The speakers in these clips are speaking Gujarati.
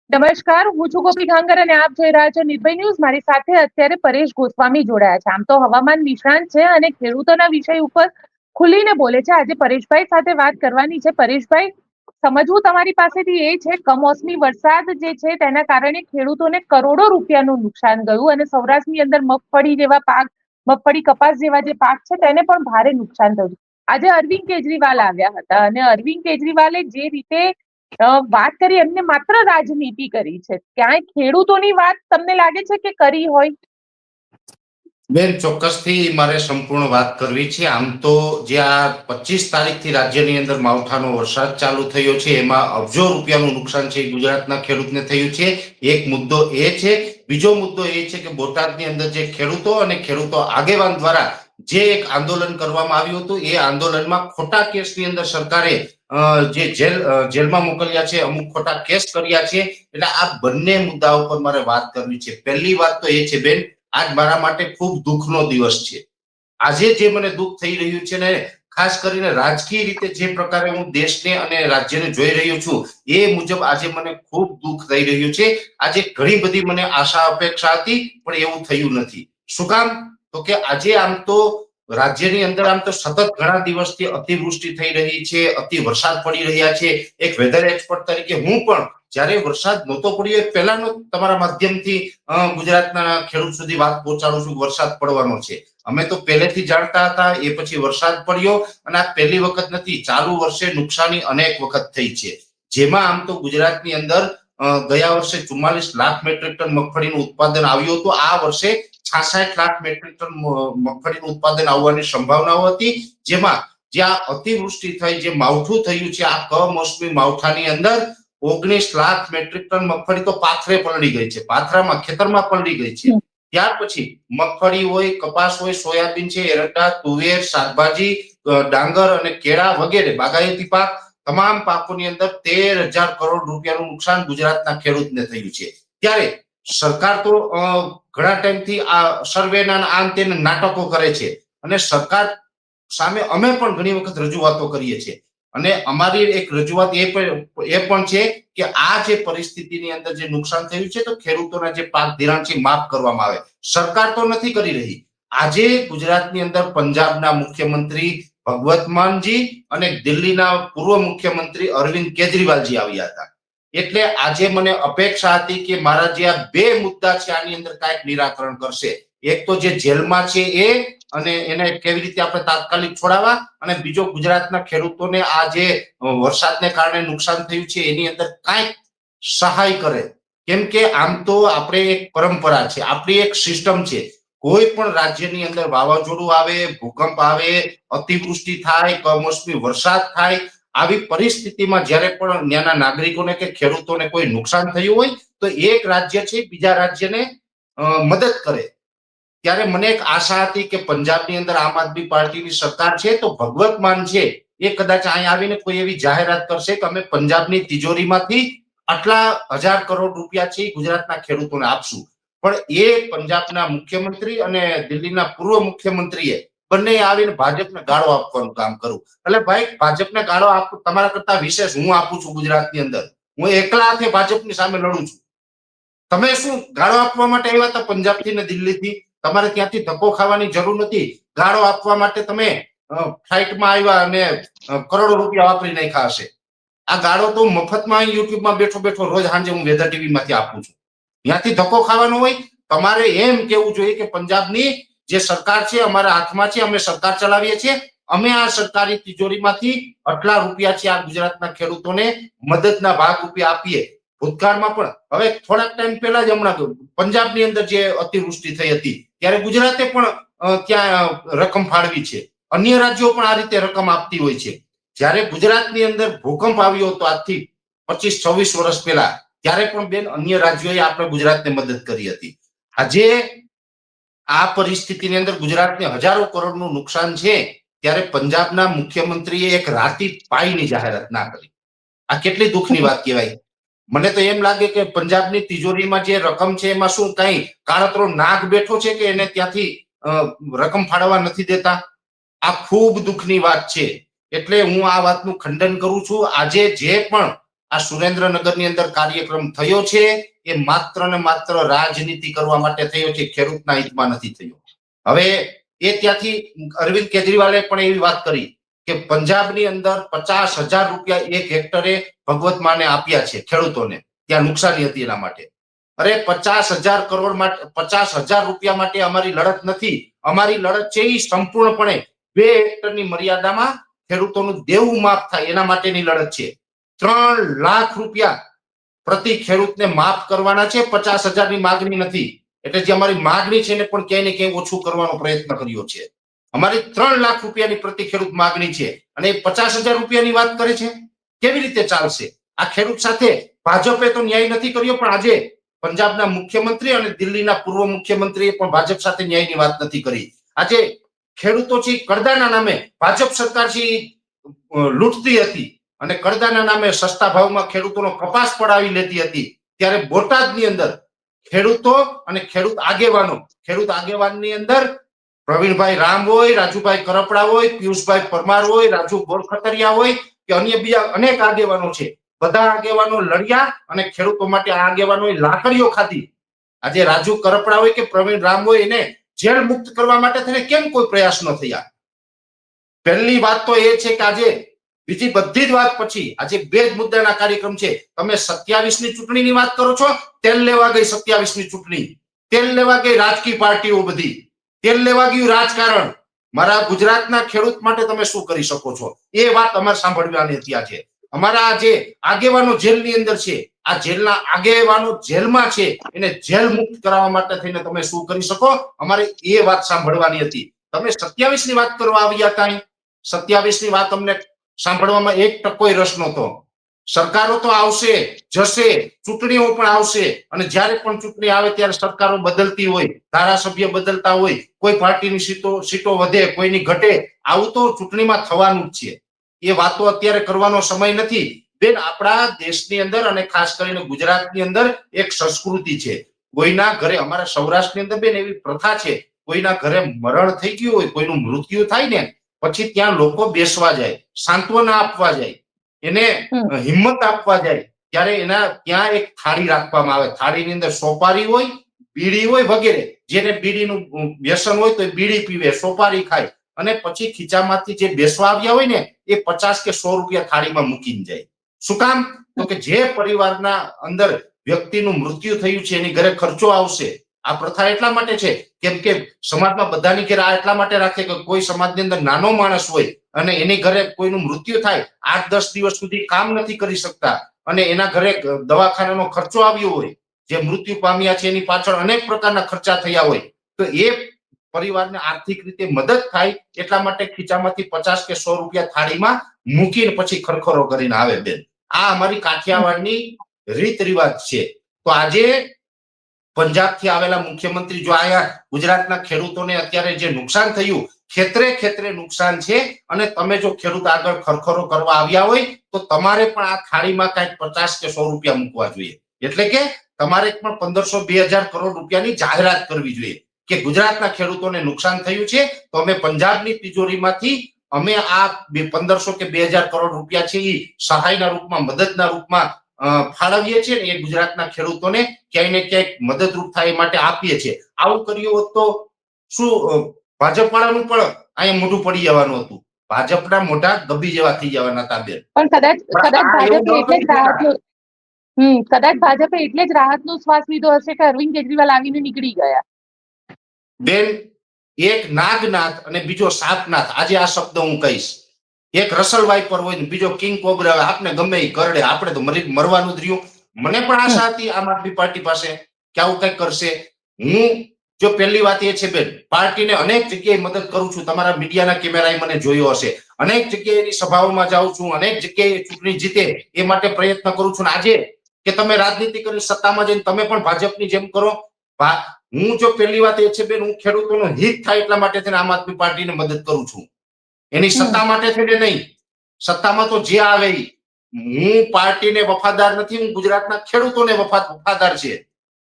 નમસ્કાર, હું છું ગોપી ઘાંગર અને આપ જોઈ રહ્યા છો નિર્ભય ન્યૂઝ. મારી સાથે અત્યારે પરેશ ગોસ્વામી જોડાયા છે. આમ તો હવામાન નિષ્ણાંત છે અને ખેડૂતોના વિષય ઉપર ખુલીને બોલે છે. આજે પરેશભાઈ સાથે વાત કરવાની છે. પરેશભાઈ, સમજવું તમારી પાસેથી એ છે, કમોસમી વરસાદ જે છે તેના કારણે ખેડૂતોને કરોડો રૂપિયાનું નુકસાન ગયું અને સૌરાષ્ટ્રની અંદર મગફળી જેવા પાક, મગફળી કપાસ જેવા જે પાક છે તેને પણ ભારે નુકસાન થયું. આજે અરવિંદ કેજરીવાલ આવ્યા હતા અને અરવિંદ કેજરીવાલે જે રીતે વાત કરી, એમને માત્ર રાજનીતિ કરી છે. ક્યાંય ખેડૂતોની વાત તમને લાગે છે કે કરી હોય? બેન, ચોક્કસથી મારે સંપૂર્ણ વાત કરવી છે. આમ તો જે આ 25 તારીખથી રાજ્યની અંદર માવઠાનો વરસાદ ચાલુ થયો છે, એમાં અબજો રૂપિયાનું નુકસાન છે ગુજરાતના ખેડૂતને થયું છે. એક મુદ્દો એ છે. બીજો મુદ્દો એ છે કે બોટાદની અંદર જે ખેડૂતો અને ખેડૂતો આગેવાન દ્વારા જે એક આંદોલન કરવામાં આવ્યું હતું, એ આંદોલનમાં ખોટા કેસની અંદર સરકારે જે જેલમાં મોકલ્યા છે, અમુક ખોટા કેસ કર્યા છે. એટલે આ બંને મુદ્દા ઉપર મારે વાત કરવી છે. પહેલી વાત તો એ છે બેન, આજ મારા માટે ખૂબ દુઃખનો દિવસ છે. આજે જે મને દુઃખ થઈ રહ્યું છે ને, ખાસ કરીને રાજકીય રીતે જે પ્રકારે હું દેશને અને રાજ્યને જોઈ રહ્યો છું, એ મુજબ આજે મને ખૂબ દુઃખ થઈ રહ્યું છે. આજે ઘણી બધી મને આશા અપેક્ષા હતી, પણ એવું થયું નથી. શું કામ? તો કે આજે આમ તો રાજ્યની અંદર આમ તો સતત ઘણા દિવસથી અતિવૃષ્ટિ થઈ રહી છે, અતિ વરસાદ પડી રહ્યા છે. એક વેધર એક્સપર્ટ તરીકે હું પણ જ્યારે વરસાદ નહોતો પડ્યો એ પહેલાનો તમારા માધ્યમથી ગુજરાતના ખેડૂત સુધી વાત પહોંચાડું છું. વરસાદ પડવાનો છે, અમે તો પહેલેથી જાણતા હતા. એ પછી વરસાદ પડ્યો અને આ પહેલી વખત નથી, ચાલુ વર્ષે નુકસાની અનેક વખત થઈ છે. જેમાં આમ તો ગુજરાતની અંદર ગયા વર્ષે 44 લાખ મેટ્રિક ટન મગફળીનું ઉત્પાદન આવ્યું હતું. આ વર્ષે 66 લાખ મેટ્રિક ટન મગફળીનું ઉત્પાદન આવવાની સંભાવનાઓ હતી. જેમાં જ્યાં અતિવૃષ્ટિ થઈ, જે માવઠું થયું છે, આ કમોસમી માવઠાની અંદર 19 લાખ મેટ્રિક ટન મગફળી તો પાથરે પલળી ગઈ છે, પાથરામાં ખેતરમાં પલળી ગઈ છે. ત્યાર પછી મગફળી હોય, કપાસ હોય, સોયાબીન છે, એરંડા, તુવેર, શાકભાજી, ડાંગર અને કેળા વગેરે બાગાયતી પાક, તમામ પાકોની અંદર 13,000 કરોડ રૂપિયાનું નુકસાન ગુજરાતના ખેડૂતને થયું છે. ત્યારે સરકાર તો ઘણા ટાઈમથી આ સર્વેના આ તેને નાટકો કરે છે અને સરકાર સામે અમે પણ ઘણી વખત રજૂઆતો કરીએ છીએ. અને અમારી એક રજૂઆત એ પણ છે કે આ જે પરિસ્થિતિની અંદર જે નુકસાન થયું છે, તો ખેડૂતોના જે પાક ધિરાણ છે માફ કરવામાં આવે. સરકાર તો નથી કરી રહી. આજે ગુજરાતની અંદર પંજાબના મુખ્યમંત્રી ભગવત માનજી અને દિલ્હીના પૂર્વ મુખ્યમંત્રી અરવિંદ કેજરીવાલજી આવ્યા હતા. એટલે આજે મને અપેક્ષા હતી કે મારા જે આ બે મુદ્દા છે આની અંદર કાંઈક નિરાકરણ કરશે. એક તો જે જેલમાં છે એ, અને એને કેવી રીતે આપણે તાત્કાલિક છોડાવવા, અને બીજો ગુજરાતના ખેડૂતોને આ જે વરસાદને કારણે નુકસાન થયું છે એની અંદર કાંઈક સહાય કરે. કેમ કે આમ તો આપણે એક પરંપરા છે, આપણી એક સિસ્ટમ છે. કોઈ પણ રાજ્યની અંદર વાવાઝોડું આવે, ભૂકંપ આવે, અતિવૃષ્ટિ થાય, કમોસમી વરસાદ થાય, આવી પરિસ્થિતિમાં જ્યારે પણ ત્યાંના નાગરિકોને કે ખેડૂતોને કોઈ નુકસાન થયું હોય, તો એક રાજ્ય છે બીજા રાજ્યને મદદ કરે. ત્યારે મને એક આશા હતી કે પંજાબની અંદર આમ આદમી પાર્ટીની સરકાર છે, તો ભગવત માન છે એ કદાચ અહીં આવીને કોઈ એવી જાહેરાત કરશે કે અમે પંજાબની તિજોરીમાંથી આટલા 1000 કરોડ રૂપિયા છે ગુજરાતના ખેડૂતોને આપશું. પણ એ પંજાબના મુખ્યમંત્રી અને દિલ્હીના પૂર્વ મુખ્યમંત્રીએ બંને આવીને ભાજપને ગાળો આપવાનું કામ કર્યું. એટલે ભાઈ, ભાજપને ગાળો આપું તમારા કરતા વિશેષ હું આપું છું ગુજરાતની અંદર. હું એકલા હાથે ભાજપની સામે લડું છું. તમે શું ગાળો આપવા માટે આવ્યા હતા પંજાબથી ને દિલ્હીથી? તમારે ત્યાંથી ધક્કો ખાવાની જરૂર નથી. ગાળો આપવા માટે તમે ફ્લાઇટમાં આવ્યા અને કરોડો રૂપિયા વાપરી નાખ્યા હશે. આ ગાળો તો મફતમાં યુટ્યુબમાં બેઠો બેઠો રોજ સાંજે હું વેધર ટીવી માંથી આપું છું. ત્યાંથી ધક્કો ખાવાનો હોય, તમારે એમ કેવું જોઈએ કે પંજાબની જે સરકાર છે અમારા હાથમાં છે, અમે સરકાર ચલાવીએ છીએ, અમે આ સરકારી તિજોરીમાંથી આટલા રૂપિયા છે આ ગુજરાતના ખેડૂતોને મદદના ભાગ રૂપિયા આપીએ. ભૂતકાળમાં પણ હવે થોડાક ટાઈમ પહેલા જ હમણાં પંજાબની અંદર જે અતિવૃષ્ટિ થઈ હતી ત્યારે ગુજરાતે પણ ત્યાં રકમ ફાળવી છે. અન્ય રાજ્યો પણ આ રીતે રકમ આપતી હોય છે. જ્યારે ગુજરાતની અંદર ભૂકંપ આવ્યો હતો આજથી 25-26 વર્ષ પહેલા, ત્યારે પણ બેન અન્ય રાજ્યોએ આપણે ગુજરાતને મદદ કરી હતી. આજે આ પરિસ્થિતિની અંદર ગુજરાતને હજારો કરોડનું નુકસાન છે, ત્યારે પંજાબના મુખ્યમંત્રીએ એક રાતી પાઈની જાહેરાત ના કરી. આ કેટલી દુઃખની વાત કહેવાય. મને તો એમ લાગે કે પંજાબની તિજોરીમાં જે રકમ છે એમાં શું કઈ કાળતરો નાગ બેઠો છે કે એને ત્યાંથી રકમ ફાળવવા નથી દેતા? આ ખૂબ દુઃખની વાત છે. એટલે હું આ વાતનું ખંડન કરું છું. આજે જે પણ આ સુરેન્દ્રનગરની અંદર કાર્યક્રમ થયો છે એ માત્ર ને માત્ર રાજનીતિ કરવા માટે થયો છે, ખેડૂતના હિતમાં નથી થયો. હવે એ ત્યાંથી અરવિંદ કેજરીવાલે પણ એવી વાત કરી કે પંજાબની અંદર 50,000 રૂપિયા એક હેક્ટરે ભગવત માને આપ્યા છે ખેડૂતોને, ત્યાં નુકસાની હતી એના માટે. અરે 50,000 કરોડ માટે 50,000 રૂપિયા માટે અમારી લડત નથી. અમારી લડત છે એ સંપૂર્ણપણે 2 હેક્ટરની મર્યાદામાં ખેડૂતોનું દેવું માફ થાય એના માટેની લડત છે. 3 લાખ રૂપિયા પ્રતિ ખેડૂતને માફ કરવાના છે, 50,000 ની માગણી નથી. એટલે જે અમારી માગણી છે એને પણ ક્યાંય ને ક્યાંય ઓછું કરવાનો પ્રયત્ન કર્યો છે. અમારી 3 લાખ રૂપિયાની પ્રતિ ખેડૂત માગણી છે અને 50,000 રૂપિયાની વાત કરે છે. કેવી રીતે ચાલશે? આ ખેડૂત સાથે ભાજપે તો ન્યાય નથી કર્યો, પણ આજે પંજાબના મુખ્યમંત્રી અને દિલ્હીના પૂર્વ મુખ્યમંત્રીએ પણ ભાજપ સાથે ન્યાયની વાત નથી કરી. આજે ખેડૂતો છે કરદાના નામે ભાજપ સરકાર છે લૂંટતી હતી અને કરદાના નામે સસ્તા ભાવમાં ખેડૂતોનો કપાસ પડાવી લેતી હતી. ત્યારે બોટાદની અંદર ખેડૂતો અને ખેડૂત આગેવાનની અંદર પ્રવીણભાઈ રામ હોય, રાજુભાઈ કરપડા હોય, પિયુષભાઈ પરમાર હોય, રાજુ બોરખતરિયા હોય કે અન્ય બીજા અનેક આગેવાનો છે, બધા આગેવાનો લડ્યા અને ખેડૂતો માટે આ આગેવાનોએ લાકડીઓ ખાધી. આજે રાજુ કરપડા હોય કે પ્રવીણ રામ હોય એને જેલ મુક્ત કરવા માટે થઈને કેમ કોઈ પ્રયાસ ન થયા? પહેલી વાત તો એ છે કે આજે બીજી બધી જ વાત પછી આજે 2 જ મુદ્દાના કાર્યક્રમ છે. તમે 27ની ચૂંટણીની વાત કરો છો, તેલ લેવા ગઈ 27ની ચૂંટણી, તેલ લેવા ગઈ રાજકીય પાર્ટીઓ, બધી તેલ લેવા ગયું રાજકારણ. મારા ગુજરાતના ખેડૂત માટે તમે શું કરી શકો છો એ વાત અમારે સાંભળવાની હતી. આજે અમારા જે આગેવાનો જેલની અંદર છે, આ જેલના આગેવાનો જેલમાં છે, એને જેલ મુક્ત કરાવવા માટે થઈને તમે શું કરી શકો, અમારે એ વાત સાંભળવાની હતી. તમે 27ની વાત કરવા આવ્યા હતા. 27ની વાત અમને સાંભળવામાં 1% રસ નહોતો. સરકારો તો આવશે જશે, ચૂંટણીઓ પણ આવશે અને જ્યારે પણ ચૂંટણી આવે ત્યારે સરકારો બદલતી હોય, ધારાસભ્ય બદલતા હોય, કોઈ પાર્ટીની સીટો વધે, કોઈની ઘટે, આવું તો ચૂંટણીમાં થવાનું જ છે. એ વાતો અત્યારે કરવાનો સમય નથી બેન. આપણા દેશની અંદર અને ખાસ કરીને ગુજરાતની અંદર એક સંસ્કૃતિ છે. કોઈના ઘરે, અમારા સૌરાષ્ટ્રની અંદર બેન એવી પ્રથા છે, કોઈના ઘરે મરણ થઈ ગયું હોય, કોઈનું મૃત્યુ થાય ને પછી ત્યાં લોકો બેસવા જાય, સાંત્વના આપવા જાય, એને હિંમત આપવા જાય, ત્યારે એના ત્યાં એક થાળી રાખવામાં આવે. થાળીની અંદર સોપારી હોય, બીડી હોય વગેરે. જેને બીડીનું વ્યસન હોય તો બીડી પીવે, સોપારી ખાય અને પછી ખીચામાંથી જે બેસવા આવ્યા હોય ને એ 50 કે 100 રૂપિયા થાળીમાં મૂકીને જાય. શું કામ? તો કે જે પરિવારના અંદર વ્યક્તિનું મૃત્યુ થયું છે એની ઘરે ખર્ચો આવશે. આ પ્રથા એટલા માટે છે કેમ કે સમાજમાં બધાની ઘરે આ એટલા માટે રાખે કે કોઈ સમાજની અંદર નાનો માણસ હોય અને એની ઘરે કોઈનું મૃત્યુ થાય, 8-10 દિવસ સુધી કામ નથી કરી શકતા અને એના ઘરે દવાખાનાનો ખર્ચો આવ્યો હોય, જે મૃત્યુ પામ્યા છે એની પાછળ અનેક પ્રકારના ખર્ચા થયા હોય, તો એ પરિવારને આર્થિક રીતે મદદ થાય એટલા માટે ખીચામાંથી 50 કે 100 રૂપિયા થાળીમાં મૂકીને પછી ખરખરો કરીને આવે બેન. આ અમારી કાઠિયાવાડની રીત રિવાજ છે. તો આજે પંજાબથી આવેલા મુખ્યમંત્રી જો આયા ગુજરાતના ખેડૂતોને અત્યારે જે નુકસાન થયું, ખેતરે નુકસાન છે અને તમે જો ખેડૂત આગળ ખરખરો કરવા આવ્યા હોય તો તમારે પણ આ થાળીમાં કઈક 50 કે 100 રૂપિયા મૂકવા જોઈએ. એટલે કે તમારે પણ 1,500-2,000 કરોડ રૂપિયાની જાહેરાત કરવી જોઈએ કે ગુજરાતના ખેડૂતોને નુકસાન થયું છે તો અમે પંજાબની તિજોરીમાંથી અમે આ 1,500 કે 2,000 કરોડ રૂપિયા છે એ સહાયના રૂપમાં, મદદના રૂપમાં ફાળવીએ છીએ ને એ ગુજરાતના ખેડૂતોને ક્યાંય ને ક્યાંક મદદરૂપ થાય માટે આપીએ છીએ. આવું કર્યું હોત તો શું ભાજપ વાળાનું પણ અહીંયા મોઢું પડી જવાનું હતું? ભાજપના મોઢા ગબ્બી જેવા થઈ જવાના હતા બેન. પણ કદાચ ભાજપે એટલે જ રાહતનો શ્વાસ લીધો હશે કે અરવિંદ કેજરીવાલ આવીને નીકળી ગયા. બેન, એક નાગનાથ અને બીજો સાપનાથ, આજે આ શબ્દ હું કહીશ. એક રસલ વાઇપર હોય ને બીજો કિંગ કોબ્રા, આપને ગમે એ કરડે, આપણે તો મરવાનું જ રહ્યું. મને પણ આશા હતી આમ આદમી પાર્ટી પાસે કે આવું કઈક કરશે. હું જો પહેલી વાત એ છે બેન, પાર્ટીને અનેક જગ્યાએ મદદ કરું છું. તમારા મીડિયાના કેમેરાએ મને જોયો હશે. અનેક જગ્યાએ એની સભાઓમાં જાઉં છું, અનેક જગ્યાએ ચૂંટણી જીતે એ માટે પ્રયત્ન કરું છું. આજે કે તમે રાજનીતિ કરી સત્તામાં જઈને તમે પણ ભાજપની જેમ કરો. હું જો પહેલી વાત એ છે બેન, હું ખેડૂતોનું હિત થાય એટલા માટે થઈને આમ આદમી પાર્ટીને મદદ કરું છું, એની સત્તા માટે થઈને નહીં. સત્તામાં તો જે આવે, હું પાર્ટીને વફાદાર નથી, હું ગુજરાતના ખેડૂતોને વફાદાર છે.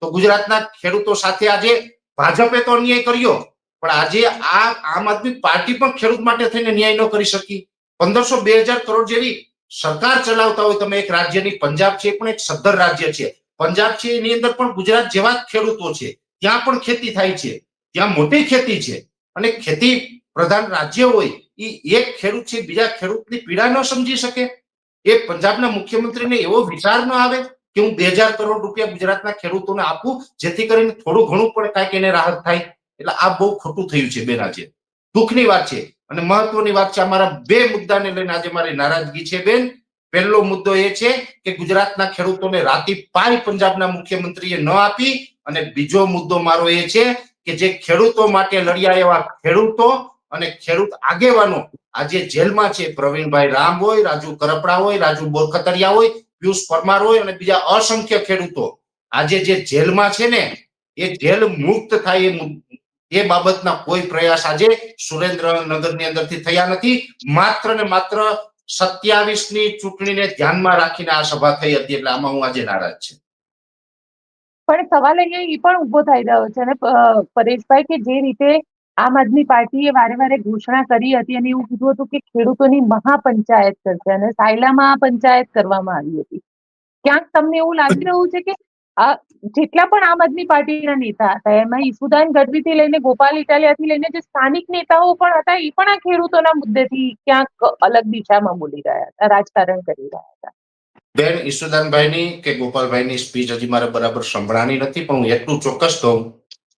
તો ગુજરાતના ખેડૂતો સાથે આજે ભાજપે તો અન્યાય કર્યો, પણ આજે આ આમ આદમી પાર્ટી પણ ખેડૂત માટે થઈને ન્યાય ન કરી શકી. 1,500-2,000 કરોડ જેવી સરકાર ચલાવતા હોય તમે એક રાજ્યની, પંજાબ છે પણ એક સદ્ધર રાજ્ય છે, પંજાબ છે એની અંદર પણ ગુજરાત જેવા જ ખેડૂતો છે, ત્યાં પણ ખેતી થાય છે, ત્યાં મોટી ખેતી છે, અને ખેતી પ્રધાન રાજ્ય હોય એ એક ખેડૂત છે બીજા ખેડૂતની પીડા ન સમજી શકે? એ પંજાબના મુખ્યમંત્રીને એવો વિચાર ન આવે કે હું 2000 કરોડ રૂપિયા ગુજરાતના ખેડૂતોને આપું જેથી કરીને થોડું ઘણું પણ કાંઈક એને રાહત થાય? એટલે આ બહુ ખોટું થયું છે બેન, આજે દુઃખની વાત છે અને મહત્વની વાત છે. અમારા બે મુદ્દાને લઈને આજે મારી નારાજગી છે બેન. પહેલો મુદ્દો એ છે કે ગુજરાતના ખેડૂતોને રાતી પાઈ પંજાબના મુખ્યમંત્રીએ ન આપી, અને બીજો મુદ્દો મારો એ છે કે જે ખેડૂતો માટે લડ્યા એવા ખેડૂતો અને ખેડૂત આગેવાનો આજે જેલમાં છે, પ્રવીણભાઈ રામ હોય, રાજુ કરપડા હોય, રાજુ બોરખતરિયા હોય, પિયુષ પરમાર હોય અને બીજા અસંખ્ય ખેડૂતો આજે જે જેલમાં છે ને, એ જેલ મુક્ત થાય એ બાબતના કોઈ પ્રયાસ આજે સુરેન્દ્રનગરની અંદરથી થયા નથી. માત્ર ને માત્ર 27ની ચૂંટણીને ધ્યાનમાં રાખીને આ સભા થઈ હતી, એટલે આમાં હું આજે નારાજ છું. પણ સવાલ અહીંયા એ પણ ઉભો થઈ રહ્યો છે ને પરેશભાઈ, કે જે રીતે આમ આદમી પાર્ટીએ વારે વારે ઘોષણા કરી હતી અને એવું કીધું હતું કે ખેડૂતોની મહાપંચાયત કરશે, અને સાયલામાં આ પંચાયત કરવામાં આવી હતી. ક્યાંક તમને એવું લાગી રહ્યું છે કે જેટલા પણ આમ આદમી પાર્ટીના નેતા હતા એમાં ઈસુદાન ગઢવીથી લઈને ગોપાલ ઇટાલિયાથી લઈને જે સ્થાનિક નેતાઓ પણ હતા એ પણ આ ખેડૂતોના મુદ્દેથી ક્યાંક અલગ દિશામાં બોલી રહ્યા હતા, રાજકારણ કરી રહ્યા હતા? બેન, ઈસુદાનભાઈની કે ગોપાલભાઈની સ્પીચ હજી મારે બરાબર સંભળાણી નથી, પણ હું એટલું ચોક્કસ કહું,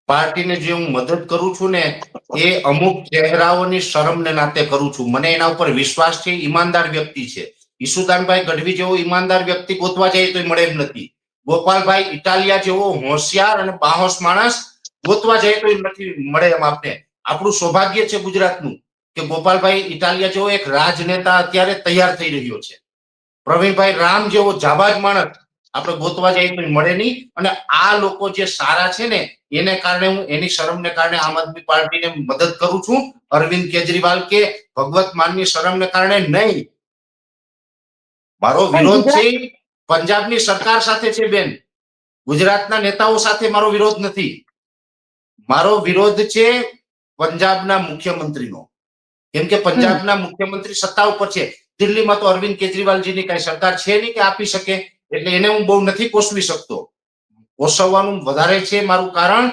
પાર્ટીને જે હું મદદ કરું છું ને એ અમુક ચહેરાઓની શરમને નાતે કરું છું. મને એના ઉપર વિશ્વાસ છે, ઈમાનદાર વ્યક્તિ છે. ઈસુદાનભાઈ ગઢવી જેવો ઈમાનદાર વ્યક્તિ ગોતવા જાય તો મળે એમ નથી. ગોપાલભાઈ ઇટાલિયા જેવો હોશિયાર અને બાહોશ માણસ ગોતવા જાય તો નથી મળે એમ. આપને આપણું સૌભાગ્ય છે ગુજરાતનું કે ગોપાલભાઈ ઇટાલિયા જેવો એક રાજનેતા અત્યારે તૈયાર થઈ રહ્યો છે. પ્રવીણભાઈ રામ જેવો જાબાજ માણસ આપણે ગોતવા જઈએ તો મળે નહીં. અને આ લોકો જે સારા છે ને એને કારણે હું એની શરમને કારણે આમ આદમી પાર્ટીને મદદ કરું છું. અરવિંદ કેજરીવાલ કે ભગવત માનની શરમને કારણે નહીં. મારો વિરોધ છે પંજાબની સરકાર સાથે છે બેન, ગુજરાતના નેતાઓ સાથે મારો વિરોધ નથી. મારો વિરોધ છે પંજાબના મુખ્યમંત્રીનો, કેમ કે પંજાબના મુખ્યમંત્રી સત્તા ઉપર છે. દિલ્હીમાં તો અરવિંદ કેજરીવાલજીની કઈ સરકાર છે નહીં કે આપી શકે, એટલે એને હું બહુ નથી પોષવી શકતો. પોષવવાનું વધારે છે મારું કારણ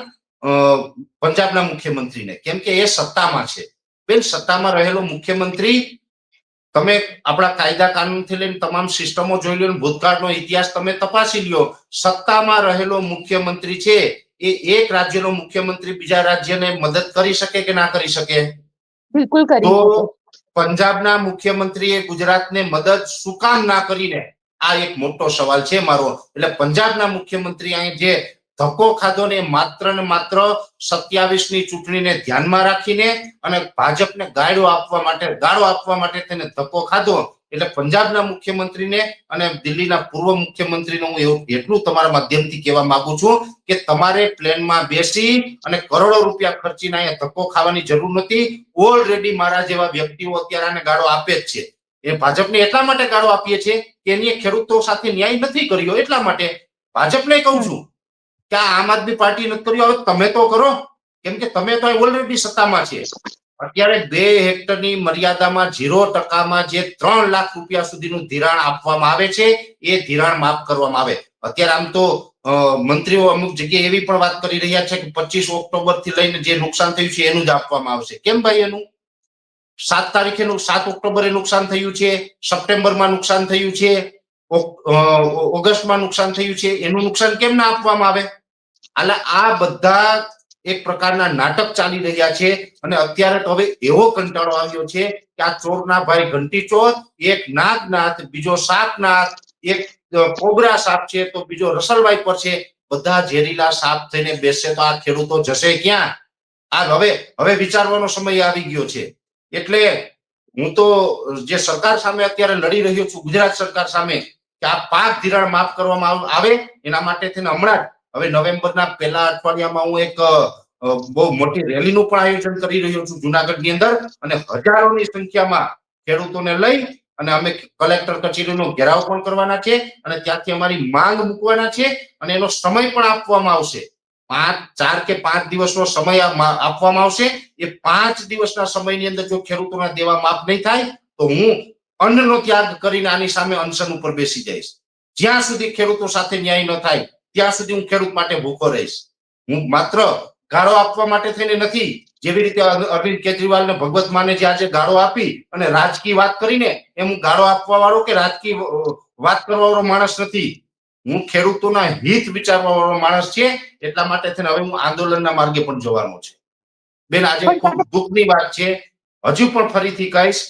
પંજાબના મુખ્યમંત્રીને, કેમ કે એ સત્તામાં છે. બેન, સત્તામાં રહેલો મુખ્યમંત્રી, તમે આપણા કાયદા કાનૂનથી લઈને તમામ સિસ્ટમો જોઈ લો, ભૂતકાળનો ઇતિહાસ તમે તપાસી લ્યો, સત્તામાં રહેલો મુખ્યમંત્રી છે એ એક રાજ્યનો મુખ્યમંત્રી બીજા રાજ્યને મદદ કરી શકે કે ના કરી શકે? બિલકુલ કરી તો શકે. પંજાબના મુખ્યમંત્રીએ ગુજરાતને મદદ શું કામ ના કરીને? આ એક મોટો સવાલ છે મારો. એટલે પંજાબના મુખ્યમંત્રી અહીં જે ધક્કો ખાધો ને માત્ર ને માત્ર 27ની ચૂંટણીને ધ્યાનમાં રાખીને અને ભાજપને ગાળો આપવા માટે તેને ધક્કો ખાધો. એટલે પંજાબના મુખ્યમંત્રીને અને દિલ્હીના પૂર્વ મુખ્યમંત્રીને હું એટલું તમારા માધ્યમથી કહેવા માંગુ છું કે તમારે પ્લેનમાં બેસી અને કરોડો રૂપિયા ખર્ચીને અહીંયા ધક્કો ખાવાની જરૂર નથી. ઓલરેડી મારા જેવા વ્યક્તિઓ અત્યારે આને ગાળો આપે જ છે. એ ભાજપને એટલા માટે ગાળો આપીએ છીએ કે એની ખેડૂતો સાથે ન્યાય નથી કર્યો, એટલા માટે ભાજપને કહું છું કે આમ આદમી પાર્ટી નથી કર્યો, હવે તમે તો કરો, કેમ કે તમે તો ઓલરેડી સત્તામાં છે. અત્યારે 2 હેક્ટરની મર્યાદામાં 0%માં જે 3 લાખ રૂપિયા સુધીનું ધિરાણ આપવામાં આવે છે એ ધિરાણ માફ કરવામાં આવે. અત્યારે આમ તો મંત્રીઓ અમુક જગ્યાએ એવી પણ વાત કરી રહ્યા છે કે 25 ઓક્ટોબર થી લઈને જે નુકસાન થયું છે એનું જ આપવામાં આવશે. કેમ ભાઈ? એનું 7 ઓક્ટોબરે નુકસાન થયું છે, સપ્ટેમ્બરમાં નુકસાન થયું છે, ઓગસ્ટમાં નુકસાન થયું છે, એનું નુકસાન કેમ ના આપવામાં આવે? એટલે આ બધા એક પ્રકારના નાટક ચાલી રહ્યા છે. અને અત્યારે તો હવે એવો કંટાળો આવ્યો છે કે આ ચોરના ભાઈ ઘંટી ચોર, એક નાગનાથ, બીજો સાપનાથ, એક કોબરા સાપ છે તો બીજો રસલભાઈ પર છે. બધા ઝેરીલા સાપ થઈને બેસે તો આ ખેડૂતો જશે ક્યાં? આ હવે વિચારવાનો સમય આવી ગયો છે. એટલે હું તો જે સરકાર સામે અત્યારે લડી રહ્યો છું, ગુજરાત સરકાર સામે, કે આ પાક ધિરાણ માફ કરવામાં આવે એના માટે થઈને હમણાં હવે નવેમ્બરના પહેલા અઠવાડિયામાં હું એક બહુ મોટી રેલીનું પણ આયોજન કરી રહ્યો છું જુનાગઢની અંદર, અને હજારોની સંખ્યામાં ખેડૂતોને લઈ અને અમે કલેક્ટર કચેરીનો ઘેરાવ પણ કરવાના છે અને ત્યાંથી અમારી માંગ મૂકવાના છે. અને એનો સમય પણ આપવામાં આવશે. 4 કે 5 દિવસનો સમય આપવામાં આવશે. એ 5 દિવસના સમયની અંદર જો ખેડૂતોના દેવા માફ નહીં થાય તો હું અન્નનો ત્યાગ કરીને આની સામે અનશન ઉપર બેસી જઈશ. જ્યાં સુધી ખેડૂતો સાથે ન્યાય ન થાય ત્યાં સુધી હું ખેડૂત માટે ભૂખો રહીશ. હું માત્ર ગાળો આપવા માટે થઈને નથી, જેવી રીતે અરવિંદ કેજરીવાલ ને ભગવત માને જે આજે ગાળો આપી અને રાજકીય વાત કરીને એમ હું ગાળો આપવા વાળો કે રાજકીય વાત કરવા વાળો માણસ નથી. હું ખેડૂતોના હિત વિચારવા વાળો માણસ છે. એટલા માટે થઈને હવે હું આંદોલનના માર્ગે પણ જવાનો છે. બેન, આજે ખૂબ દુઃખની વાત છે. હજુ પણ ફરીથી કહીશ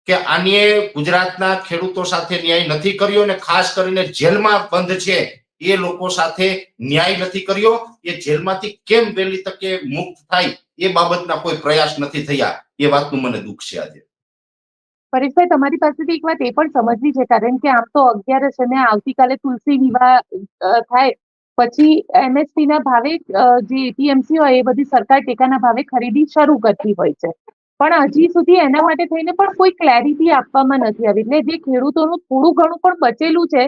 કે આને ગુજરાતના ખેડૂતો સાથે ન્યાય નથી કર્યો અને ખાસ કરીને જેલમાં બંધ છે એ લોકો સાથે ન્યાય નથી કર્યો. એ જેલમાંથી કેમ વહેલી તકે મુક્ત થાય એ બાબતના કોઈ પ્રયાસ નથી થયા. એ વાતનું મને દુઃખ છે આજે. પરેશભાઈ, તમારી પાસેથી એક વાત એ પણ સમજવી છે, કારણ કે આમ તો 11 અને આવતીકાલે તુલસી વિવાહ થાય પછી એમએસપી ના ભાવે જે એપીએમસી હોય એ બધી સરકાર ટેકાના ભાવે ખરીદી શરૂ કરતી હોય છે, પણ હજી સુધી એના માટે થઈને પણ કોઈ ક્લેરિટી આપવામાં નથી આવી. એટલે જે ખેડૂતોનું થોડું ઘણું પણ બચેલું છે,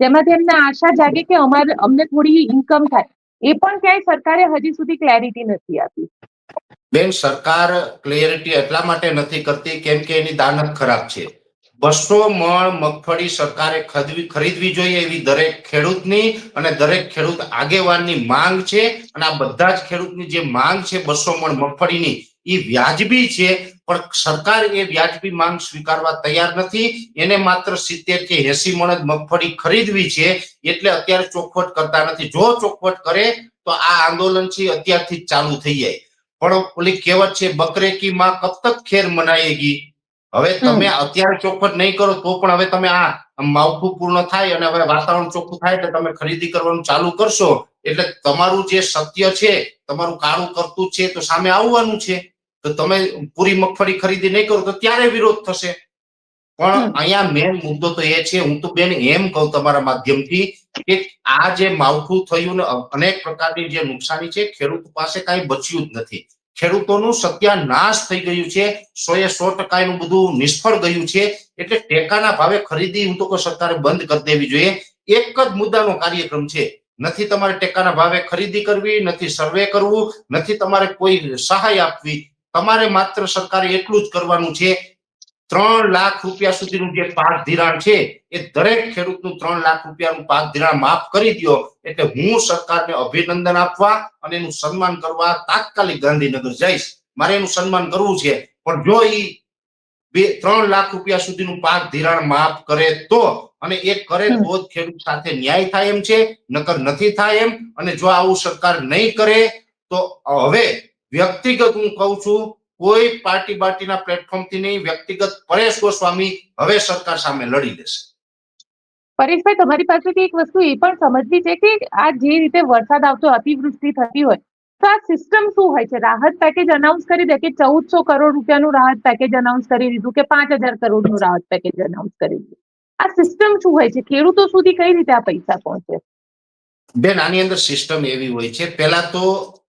જેમાંથી એમને આશા જાગે કે અમને થોડી ઇન્કમ થાય, એ પણ ક્યાંય સરકારે હજી સુધી ક્લેરિટી નથી આપી. બેન, સરકાર ક્લિયરિટી એટલા માટે નથી કરતી કેમ કે એની દાનત ખરાબ છે. 200 મણ મગફળી સરકારે ખરીદવી જોઈએ એવી દરેક ખેડૂતની અને દરેક ખેડૂત આગેવાનની માંગ છે. અને આ બધા જ ખેડૂતની જે માંગ છે 200 મણ મગફળીની, એ વ્યાજબી છે, પણ સરકાર એ વ્યાજબી માંગ સ્વીકારવા તૈયાર નથી. એને માત્ર 70 કે 80 મણ જ મગફળી ખરીદવી છે, એટલે અત્યારે ચોખવટ કરતા નથી. જો ચોખવટ કરે તો આ આંદોલન છે અત્યારથી જ ચાલુ થઈ જાય. પણ ઓલી કહેવત છે, બકરે કી માં કબ તક ખેર મનાયેગી. હવે તમે અત્યારે ચોખવટ નહીં કરો તો પણ હવે તમે આ માવઠું પૂર્ણ થાય અને હવે વાતાવરણ ચોખ્ખું થાય એટલે તમે ખરીદી કરવાનું ચાલુ કરશો એટલે તમારું જે સત્ય છે, તમારું કાળું કરતું છે તો સામે આવવાનું છે. તો તમે પૂરી મગફળી ખરીદી નહીં કરો તો ત્યારે વિરોધ થશે. પણ અહીંયા મેન મુદ્દો તો એ છે, હું તો બેન એમ કહું તમારા માધ્યમથી કે આ જે માવઠું થયું ને અનેક પ્રકારની જે નુકસાની છે, ખેડૂત પાસે કાંઈ બચ્યું જ નથી. ખેડૂતોનું સત્યાનાશ થઈ ગયું છે. 100% નું બધું નિષ્ફળ ગયું છે. એટલે ટેકાના ભાવે ખરીદી હું તો કહું સરકારે બંધ કરી દેવી જોઈએ. એક જ મુદ્દાનો કાર્યક્રમ છે. નથી તમારે ટેકાના ભાવે ખરીદી કરવી, નથી સર્વે કરવું, નથી તમારે કોઈ સહાય આપવી. તમારે માત્ર સરકારે એટલું જ કરવાનું છે, 3 લાખ રૂપિયા સુધીનું જે પાક ધિરાણ છે એ દરેક ખેડૂતનું 3 લાખ રૂપિયાનું પાક ધિરાણ માફ કરી દો. એટલે હું સરકારને અભિનંદન આપવા અને એનું સન્માન કરવા તાત્કાલિક ગાંધીનગર જઈશ. મારે એનું સન્માન કરવું છે. પણ જો એ 3 લાખ રૂપિયા સુધીનું પાક ધિરાણ માફ કરે તો, અને એ કરે તો જ ખેડૂત સાથે ન્યાય થાય એમ છે, નકર નથી થાય એમ. અને જો આવું સરકાર નહીં કરે તો હવે વ્યક્તિગત હું કહું છું, કોઈ પાર્ટીના પ્લેટફોર્મથી નહીં, વ્યક્તિગત પરેશ ગોસ્વામી હવે સરકાર સામે લડી લેશે. પરેશભાઈ, તમારી પાસેથી એક વસ્તુ એ પણ સમજવી છે કે આ જે રીતે વરસાદ આવતો, અતિવૃષ્ટિ થતી હોય તો આ સિસ્ટમ શું હોય છે? રાહત પેકેજ અનાઉન્સ કરી દે કે 1400 કરોડ રૂપિયાનું રાહત પેકેજ અનાઉન્સ કરી દીધું કે 5000 કરોડનું રાહત પેકેજ અનાઉન્સ કરી દીધું. આ સિસ્ટમ શું હોય છે? ખેડૂતો સુધી કઈ રીતે આ પૈસા પહોંચે? બેન, આની અંદર સિસ્ટમ એવી હોય છે, પહેલા તો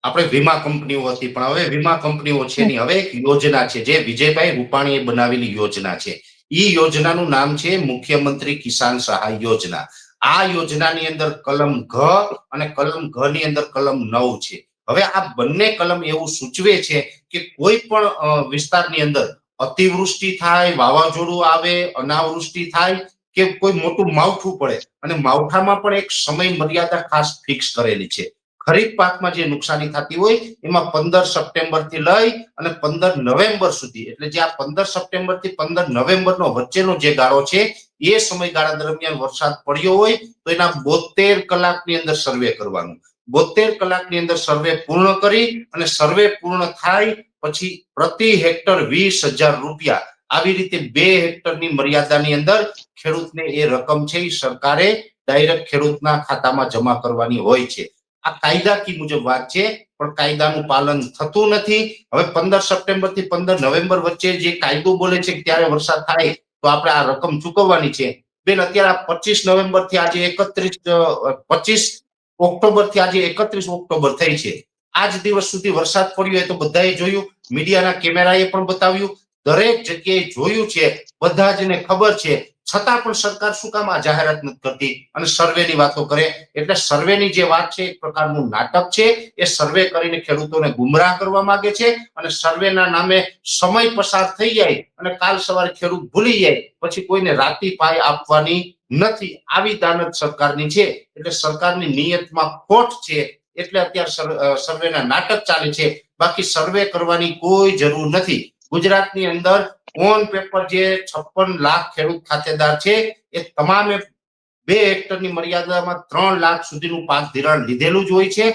આપણે વીમા કંપનીઓ હતી, પણ હવે વીમા કંપનીઓ છે નહીં. હવે એક યોજના છે જે વિજયભાઈ રૂપાણીએ બનાવેલી યોજના છે. એ યોજનાનું નામ છે મુખ્યમંત્રી કિસાન સહાય યોજના. આ યોજનાની અંદર કલમ ઘ અને કલમ ઘ ની અંદર કલમ 9 છે. હવે આ બંને કલમ એવું સૂચવે છે કે કોઈ પણ વિસ્તારની અંદર અતિવૃષ્ટિ થાય, વાવાઝોડું આવે, અનાવૃષ્ટિ થાય કે કોઈ મોટું માવઠું પડે, અને માવઠામાં પણ એક સમય મર્યાદા ખાસ ફિક્સ કરેલી છે. ખરીફ પાકમાં જે નુકસાની થતી હોય એમાં 15 સપ્ટેમ્બર થી લઈ અને 15 નવેમ્બર સુધી, એટલે જે આ 15 સપ્ટેમ્બર થી 15 નવેમ્બરનો વચ્ચેનો જે ગાળો છે એ સમયગાળા દરમિયાન વરસાદ પડ્યો હોય તો એના 72 કલાકની અંદર સર્વે કરવાનું. 72 કલાકની અંદર સર્વે પૂર્ણ કરી અને સર્વે પૂર્ણ થાય પછી પ્રતિ હેક્ટર 20,000 રૂપિયા, આવી રીતે 2 હેક્ટરની મર્યાદાની અંદર ખેડૂતને એ રકમ છે એ સરકારે ડાયરેક્ટ ખેડૂતના ખાતામાં જમા કરવાની હોય છે. આ કાયદાકી મુજબ વાત છે, પણ કાયદાનું પાલન થતું નથી. હવે 15 સપ્ટેમ્બર થી 15 નવેમ્બર વચ્ચે જે કાયદો બોલે છે કે ત્યારે વરસાદ થાય તો આપણે આ રકમ ચૂકવવાની છે. બેન, અત્યારે 25 નવેમ્બર થી આજે 25 ઓક્ટોબર થી આજે 31 ઓક્ટોબર થઈ છે. આજ દિવસ સુધી વરસાદ પડ્યો એ તો બધાએ જોયું, મીડિયાના કેમેરાએ પણ બતાવ્યું, દરેક જગ્યાએ જોયું છે, બધા જને ખબર છે. છતાં પણ સરકાર શું કામ આ જાહેરાત નથી કરતી અને સર્વેની વાતો કરે? એટલે સર્વેની જે વાત છે એક પ્રકારનું નાટક છે. એ સર્વે કરીને ખેડૂતોને ગુમરાહ કરવા માંગે છે અને સર્વેના નામે સમય પસાર થઈ જાય અને કાલ સવારે ખેડૂત ભૂલી જાય પછી કોઈને રાતી પાય આપવાની નથી. આવી દાનત સરકારની છે. એટલે સરકારની નિયતમાં ખોટ છે. એટલે અત્યારે સર્વેના નાટક ચાલે છે. બાકી સર્વે કરવાની કોઈ જરૂર નથી. ગુજરાતની અંદર ઓન પેપર જે 56 લાખ ખેડૂત ખાતેદાર છે એ તમામે 2 હેક્ટરની મર્યાદામાં 3 લાખ સુધીનું પાક ધિરાણ લીધેલું જ હોય છે.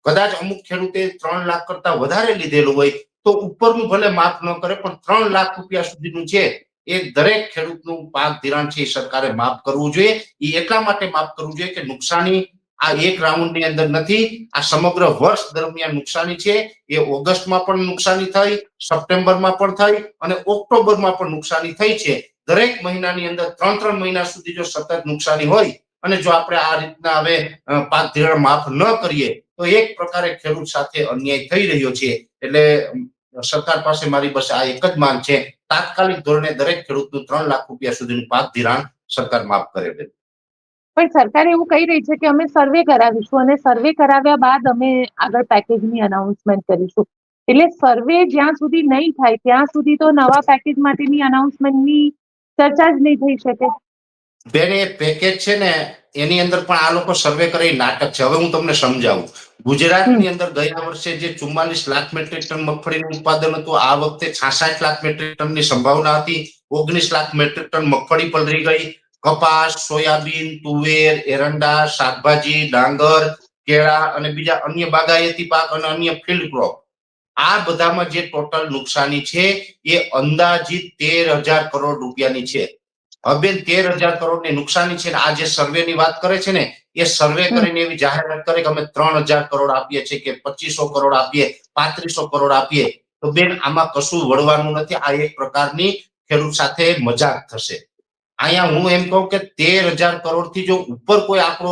કદાચ અમુક ખેડૂતે 3 લાખ કરતા વધારે લીધેલું હોય તો ઉપરનું ભલે માફ ન કરે પણ 3 લાખ રૂપિયા સુધીનું છે એ દરેક ખેડૂતનું પાક ધિરાણ છે એ સરકારે માફ કરવું જોઈએ. એ એટલા માટે માફ કરવું જોઈએ કે નુકસાની આ એક રાઉન્ડની અંદર નથી, આ સમગ્ર વર્ષ દરમિયાન નુકસાની છે. એ ઓગસ્ટમાં પણ નુકસાની થઈ, સપ્ટેમ્બરમાં પણ થઈ અને ઓક્ટોબરમાં પણ નુકસાની થઈ છે. દરેક મહિનાની અંદર 3 મહિના સુધી જો સતત નુકસાની હોય અને જો આપણે આ રીતના હવે પાક ધિરાણ માફ ન કરીએ તો એક પ્રકારે ખેડૂત સાથે અન્યાય થઈ રહ્યો છે. એટલે સરકાર પાસે મારી બસ આ એક જ માંગ છે, તાત્કાલિક ધોરણે દરેક ખેડૂતનું 3 લાખ રૂપિયા સુધીનું પાક ધિરાણ સરકાર માફ કરે. પણ સરકાર એવું કહી રહી છે કે અમે સર્વે કરાવીશું અને સર્વે કરાવ્યા બાદ અમે આગળ પેકેજની અનાઉન્સમેન્ટ કરીશું. એટલે સર્વે જ્યાં સુધી નહીં થાય ત્યાં સુધી તો નવા પેકેજ માટેની અનાઉન્સમેન્ટની ચર્ચા જ નહીં થઈ શકે. બેન એ પેકેજ છે ને એની અંદર પણ આ લોકો સર્વે કરે નાટક છે. હવે હું તમને સમજાવું. ગુજરાતની અંદર ગયા વર્ષે જે 44 લાખ મેટ્રિક ટન મગફળીનું ઉત્પાદન હતું, આ વખતે 66 લાખ મેટ્રિક ટનની સંભાવના હતી. 19 લાખ મેટ્રિક ટન મગફળી પલળી ગઈ. કપાસ, સોયાબીન, તુવેર, એરંડા, શાકભાજી, ડાંગર, કેળા અને બીજા અન્ય બાગાયતી પાક અને અન્ય ફિલ્ડ ક્રોપ, આ બધામાં જે ટોટલ નુકસાની છે એ અંદાજિત 13,000 કરોડ રૂપિયાની છે. હવે 13,000 કરોડની નુકસાની છે. આ જે સર્વેની વાત કરે છે ને એ સર્વે કરીને એવી જાહેરાત કરે કે અમે 3,000 કરોડ આપીએ છીએ કે 2,500 કરોડ આપીએ, 3,500 કરોડ આપીએ. તો બેન આમાં કશું વળવાનું નથી. આ એક પ્રકારની ખેડૂત સાથે મજાક થશે. અહીંયા હું એમ કહું કે 13,000 કરોડ થી જો ઉપર કોઈ આંકડો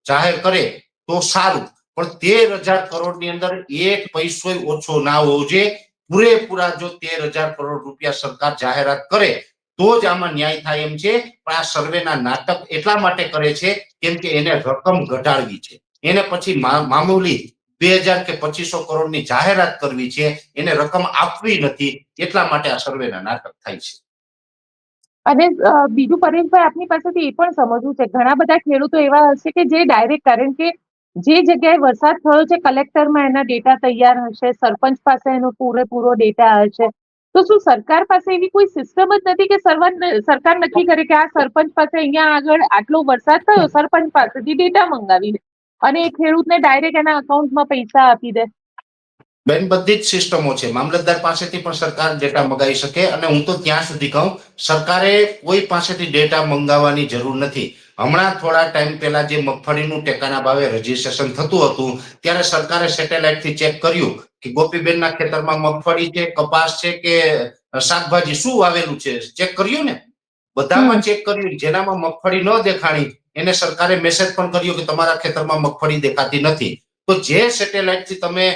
જાહેર કરે તો સારું, પણ 13,000 કરોડની અંદર એક પૈસો ઓછો ના હોવો જોઈએ. પૂરેપૂરા જો 13,000 કરોડ રૂપિયા સરકાર જાહેરાત કરે તો જ આમાં ન્યાય થાય એમ છે. પણ આ સર્વેના નાટક એટલા માટે કરે છે કેમ કે એને રકમ ઘટાડવી છે. એને પછી મામૂલી 2,000 કે 2,500 કરોડની જાહેરાત કરવી છે, એને રકમ આપવી નથી. એટલા માટે આ સર્વેના નાટક થાય છે. અને બીજું પરેશભાઈ આપની પાસેથી એ પણ સમજવું છે, ઘણા બધા ખેડૂતો એવા હશે કે જે ડાયરેક્ટ, કારણ કે જે જગ્યાએ વરસાદ થયો છે કલેક્ટરમાં એના ડેટા તૈયાર હશે, સરપંચ પાસે એનો પૂરેપૂરો ડેટા હશે, તો શું સરકાર પાસે એવી કોઈ સિસ્ટમ જ નથી કે સરકાર નક્કી કરે કે આ સરપંચ પાસે અહીંયા આગળ આટલો વરસાદ થયો, સરપંચ પાસેથી ડેટા મંગાવી દે અને એ ખેડૂતને ડાયરેક્ટ એના અકાઉન્ટમાં પૈસા આપી દે? બેન બધી જ સિસ્ટમો છે. મામલતદાર પાસેથી પણ સરકાર ડેટા મંગાવી શકે. અને હું તો ત્યાં સુધી કહું, સરકારે કોઈ પાસેથી ડેટા મંગાવવાની જરૂર નથી. હમણાં થોડા ટાઈમ પહેલા જે મગફળીનું ટેકાના ભાવે રજીસ્ટ્રેશન થતું હતું ત્યારે સરકારે સેટેલાઇટથી ચેક કર્યું કે ગોપીબેનના ખેતરમાં મગફળી છે, કપાસ છે કે શાકભાજી શું વાવેલું છે, ચેક કર્યું ને. બધામાં ચેક કર્યું. જેનામાં મગફળી ન દેખાણી એને સરકારે મેસેજ પણ કર્યો કે તમારા ખેતરમાં મગફળી દેખાતી નથી. તો જે સેટેલાઇટથી તમે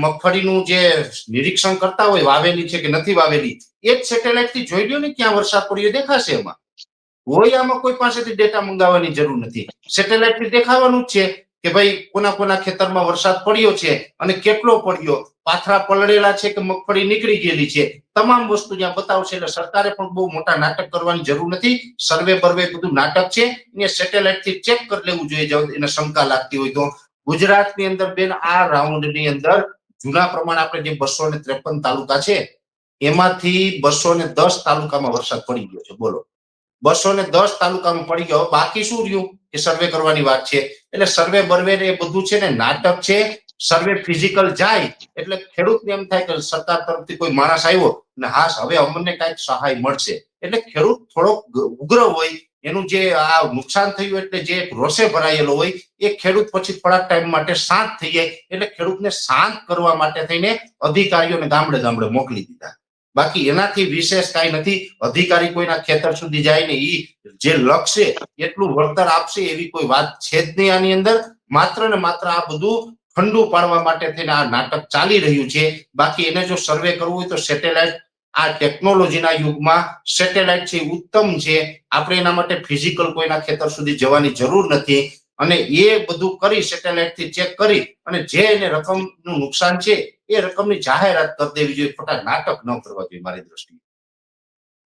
મગફળીનું જે નિરીક્ષણ કરતા હોય વાવેલી છે કે નથી વાવેલી, એ જ સેટેલાઇટ થી જોઈ લ્યો ને ક્યાં વરસાદ પડ્યો દેખાશે. એમાં આમાં કોઈ પાસેથી ડેટા મંગાવવાની જરૂર નથી. સેટેલાઇટ થી દેખાવાનું જ છે કે ભાઈ કોના કોના ખેતરમાં વરસાદ પડ્યો છે અને કેટલો પડ્યો, પાથરા પલળેલા છે કે મગફળી નીકળી ગયેલી છે, તમામ વસ્તુ જ્યાં બતાવશે. એટલે સરકારે પણ બહુ મોટા નાટક કરવાની જરૂર નથી. સર્વે બર્વે બધું નાટક છે. એને સેટેલાઇટ થી ચેક કરી લેવું જોઈએ એને શંકા લાગતી હોય તો. ગુજરાતની અંદર બેન આ રાઉન્ડની અંદર જૂના પ્રમાણે આપણે જે 253 તાલુકા છે એમાંથી 210 તાલુકામાં વરસાદ પડી ગયો છે. બોલો, 210 તાલુકામાં પડી ગયો. બાકી શું રહ્યું એ સર્વે કરવાની વાત છે. એટલે સર્વે બર્વે એ બધું છે ને નાટક છે. સર્વે ફિઝિકલ જાય એટલે ખેડૂતને એમ થાય કે સરકાર તરફથી કોઈ માણસ આવ્યો ને હાસ હવે અમને કઈક સહાય મળશે. એટલે ખેડૂત થોડોક ઉગ્ર હોય, એનું જે આ નુકસાન થયું એટલે જે રોષે ભરાયેલો હોય એ ખેડૂત પછી થોડાક ટાઈમ માટે શાંત થઈ જાય. એટલે ખેડૂતને શાંત કરવા માટે થઈને અધિકારીઓને ગામડે ગામડે મોકલી દીધા. બાકી એનાથી વિશેષ કાંઈ નથી. અધિકારી કોઈના ખેતર સુધી જાય ને ઈ જે લખશે એટલું વળતર આપશે એવી કોઈ વાત છે જ નહીં આની અંદર. માત્ર ને માત્ર આ બધું ઠંડુ પાડવા માટે થઈને આ નાટક ચાલી રહ્યું છે. બાકી એને જો સર્વે કરવું હોય તો સેટેલાઇટ આ ટેકનોલોજીના યુગમાં સેટેલાઇટ છે એ ઉત્તમ છે. આપણે એના માટે ફિઝિકલ કોઈના ખેતર સુધી જવાની જરૂર નથી અને એ બધું કરી સેટેલાઇટ થી ચેક કરી અને જે એને રકમનું નુકસાન છે એ રકમની જાહેરાત કરી દેવી જોઈએ. ખોટા નાટક ન કરવા જોઈએ મારી દ્રષ્ટિએ.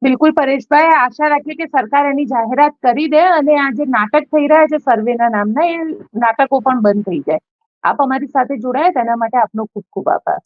બિલકુલ પરેશભાઈ, આશા રાખીએ કે સરકાર એની જાહેરાત કરી દે અને આ જે નાટક થઈ રહ્યા છે સર્વેના નામના, એ નાટકો પણ બંધ થઈ જાય. આપ અમારી સાથે જોડાયા તેના માટે આપનો ખૂબ ખૂબ આભાર.